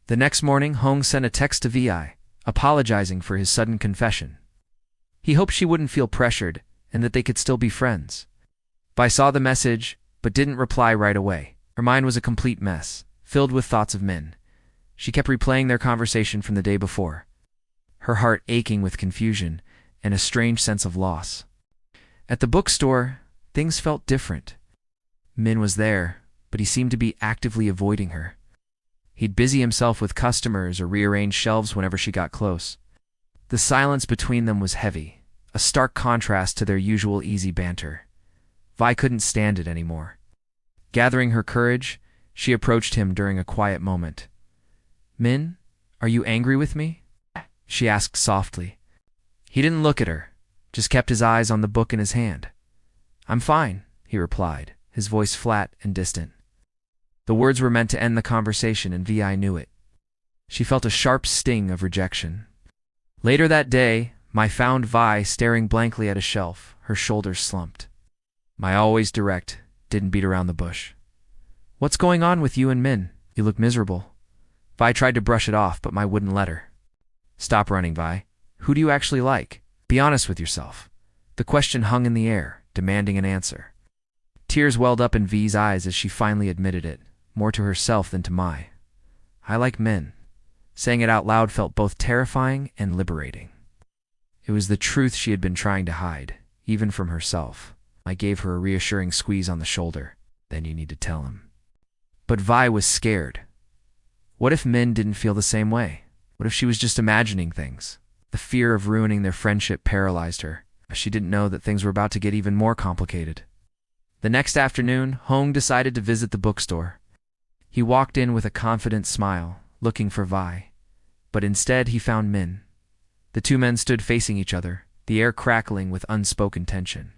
The next morning, Hong sent a text to Vi, apologizing for his sudden confession. He hoped she wouldn't feel pressured and that they could still be friends. Vi saw the message, but didn't reply right away. Her mind was a complete mess, filled with thoughts of Min. She kept replaying their conversation from the day before, her heart aching with confusion and a strange sense of loss. At the bookstore, things felt different. Min was there, but he seemed to be actively avoiding her. He'd busy himself with customers or rearrange shelves whenever she got close. The silence between them was heavy, a stark contrast to their usual easy banter. Vi couldn't stand it anymore. Gathering her courage, she approached him during a quiet moment. "Min, are you angry with me?" she asked softly. He didn't look at her, just kept his eyes on the book in his hand. "I'm fine," he replied, his voice flat and distant. The words were meant to end the conversation, and Vi knew it. She felt a sharp sting of rejection. Later that day, Mai found Vi staring blankly at a shelf, her shoulders slumped. Mai, always direct, didn't beat around the bush. "What's going on with you and Min? You look miserable." Vi tried to brush it off, but Mai wouldn't let her. "Stop running, Vi. Who do you actually like? Be honest with yourself." The question hung in the air, demanding an answer. Tears welled up in Vi's eyes as she finally admitted it, more to herself than to Mai. "I like Min." Saying it out loud felt both terrifying and liberating. It was the truth she had been trying to hide, even from herself. I gave her a reassuring squeeze on the shoulder. "Then you need to tell him." But Vi was scared. What if Min didn't feel the same way? What if she was just imagining things? The fear of ruining their friendship paralyzed her. She didn't know that things were about to get even more complicated. The next afternoon, Hong decided to visit the bookstore. He walked in with a confident smile, looking for Vi. But instead he found Min. The two men stood facing each other, the air crackling with unspoken tension.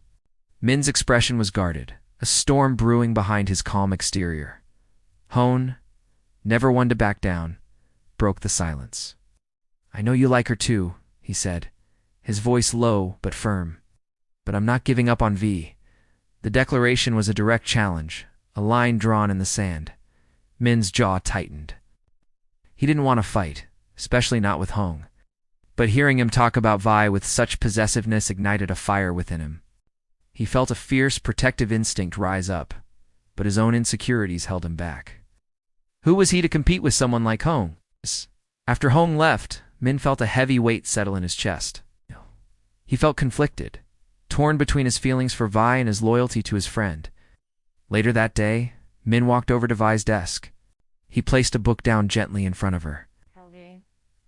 Min's expression was guarded, a storm brewing behind his calm exterior. Hong, never one to back down, broke the silence. "I know you like her too," he said, his voice low but firm. "But I'm not giving up on Vi." The declaration was a direct challenge, a line drawn in the sand. Min's jaw tightened. He didn't want to fight, especially not with Hong. But hearing him talk about Vi with such possessiveness ignited a fire within him. He felt a fierce, protective instinct rise up, but his own insecurities held him back. Who was he to compete with someone like Hong? After Hong left, Min felt a heavy weight settle in his chest. He felt conflicted, torn between his feelings for Vi and his loyalty to his friend. Later that day, Min walked over to Vi's desk. He placed a book down gently in front of her.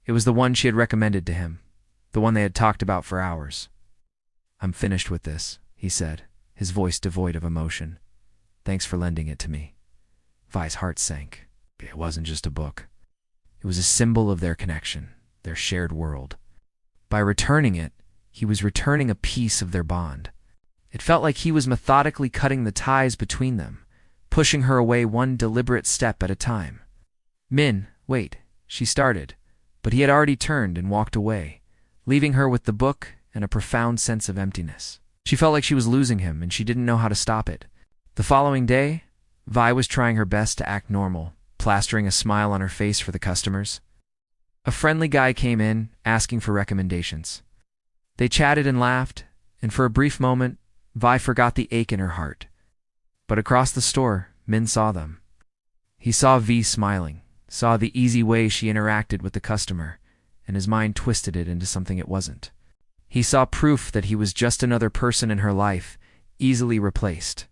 It was the one she had recommended to him, the one they had talked about for hours. "I'm finished with this," he said, his voice devoid of emotion. "Thanks for lending it to me." Vi's heart sank. It wasn't just a book. It was a symbol of their connection, their shared world. By returning it, he was returning a piece of their bond. It felt like he was methodically cutting the ties between them, pushing her away one deliberate step at a time. "Min, wait," she started, but he had already turned and walked away, leaving her with the book and a profound sense of emptiness. She felt like she was losing him, and she didn't know how to stop it. The following day, Vi was trying her best to act normal, plastering a smile on her face for the customers. A friendly guy came in, asking for recommendations. They chatted and laughed, and for a brief moment, Vi forgot the ache in her heart. But across the store, Min saw them. He saw Vi smiling, saw the easy way she interacted with the customer, and his mind twisted it into something it wasn't. He saw proof that he was just another person in her life, easily replaced.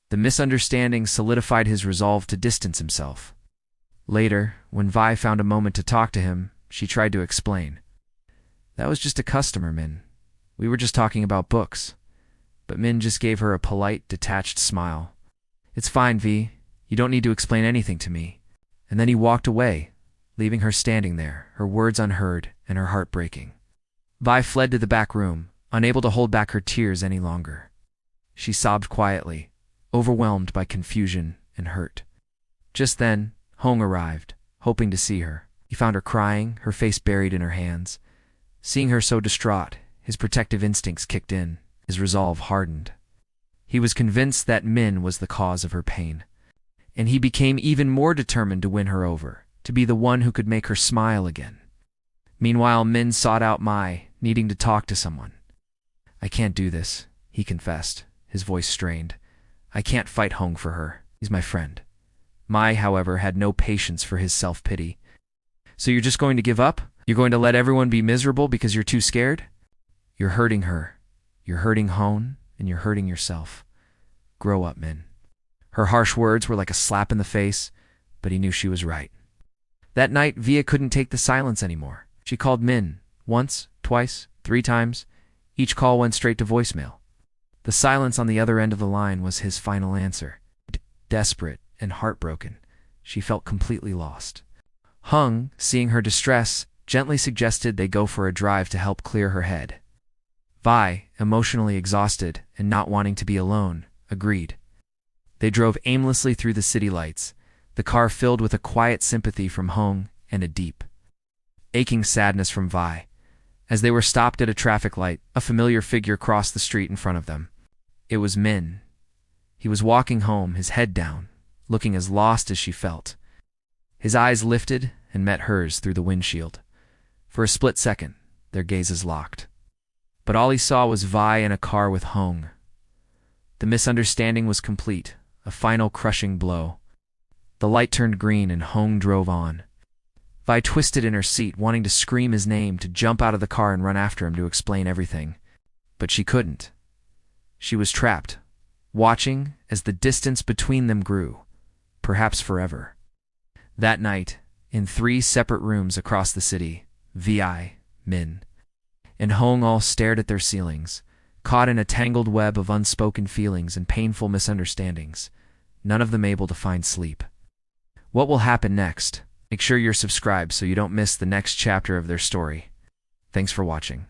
The misunderstanding solidified his resolve to distance himself. Later, when Vi found a moment to talk to him, she tried to explain. "That was just a customer, Min. We were just talking about books." But Min just gave her a polite, detached smile. "It's fine, Vi. You don't need to explain anything to me." And then he walked away, leaving her standing there, her words unheard and her heart breaking. Vi fled to the back room, unable to hold back her tears any longer. She sobbed quietly, overwhelmed by confusion and hurt. Just then, Hong arrived, hoping to see her. He found her crying, her face buried in her hands. Seeing her so distraught, his protective instincts kicked in, his resolve hardened. He was convinced that Min was the cause of her pain, and he became even more determined to win her over. to be the one who could make her smile again. Meanwhile, Min sought out Mai, needing to talk to someone. "I can't do this," he confessed, his voice strained. "I can't fight Hong for her. He's my friend." Mai, however, had no patience for his self-pity. "So you're just going to give up? You're going to let everyone be miserable because you're too scared? You're hurting her. You're hurting Hong, and you're hurting yourself. Grow up, Min." Her harsh words were like a slap in the face, but he knew she was right. That night, Via couldn't take the silence anymore. She called Min, once, twice, 3 times. Each call went straight to voicemail. The silence on the other end of the line was his final answer. Desperate and heartbroken, she felt completely lost. Hong, seeing her distress, gently suggested they go for a drive to help clear her head. Vi, emotionally exhausted and not wanting to be alone, agreed. They drove aimlessly through the city lights, the car filled with a quiet sympathy from Hong and a deep, aching sadness from Vi. As they were stopped at a traffic light, a familiar figure crossed the street in front of them. It was Min. He was walking home, his head down, looking as lost as she felt. His eyes lifted and met hers through the windshield. For a split second, their gazes locked. But all he saw was Vi in a car with Hong. The misunderstanding was complete, a final crushing blow. The light turned green and Hong drove on. Vi twisted in her seat, wanting to scream his name, to jump out of the car and run after him to explain everything. But she couldn't. She was trapped, watching as the distance between them grew, perhaps forever. That night, in 3 separate rooms across the city, Vi, Min, and Hong all stared at their ceilings, caught in a tangled web of unspoken feelings and painful misunderstandings, none of them able to find sleep. What will happen next? Make sure you're subscribed so you don't miss the next chapter of their story. Thanks for watching.